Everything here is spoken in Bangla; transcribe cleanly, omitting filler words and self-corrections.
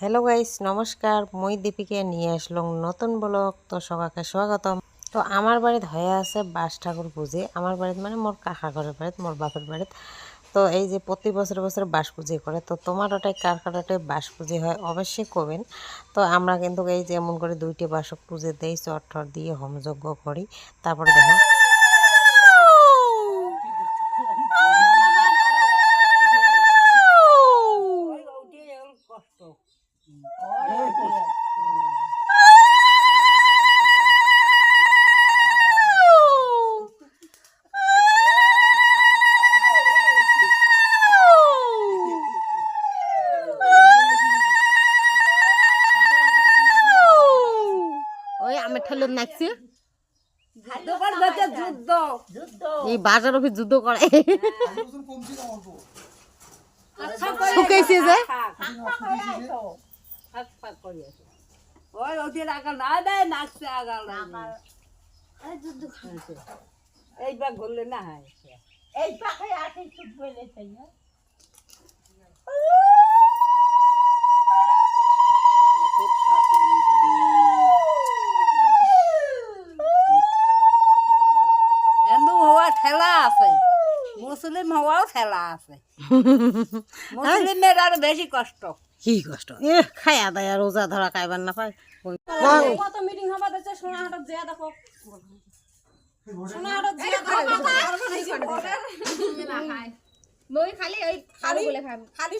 হ্যালো গাইস, নমস্কার। মই দীপিকা নিয়ে আসলাম নতুন ব্লগ। তো সবাইকে স্বাগতম। তো আমার বাড়িতে হয়ে আছে বাস ঠাকুর পুজো। আমার বাড়িতে মানে মোর কাকা ঘরের বাড়িতে, মোর বাপের বাড়িতে। তো এই যে প্রতি বছর বছর বাস পুজো করে, তো তোমার ওটাই কার কাটাটাই বাস পুজো হয় অবশ্যই কবেন। তো আমরা কিন্তু এই যে এমন করে 2টি বাসক পুজো দেই, চট ঠট দিয়ে হোমযজ্ঞ করি। তারপরে দেখো আমি ঠেলুন নাচছি। এই বাজার অফিস যুদ্ধ করে শুকাইছে যে এইবার ঘুরলে না হয় এই পাখে আসে চুপ বলে হিন্দু হওয়া ঠেলা আছে, মুসলিম হওয়াও ঠেলা আছে। মুসলিমের আর বেশি কষ্ট। কি কষ্ট খায়া দায়া রোজা ধরা খাইবার না পায়। কত মিটিং হবা দিচ্ছে সোনাহাটত যে দেখো সোনাহাটত যে দেখো মই খালি ওই খালি বলে খাই খালি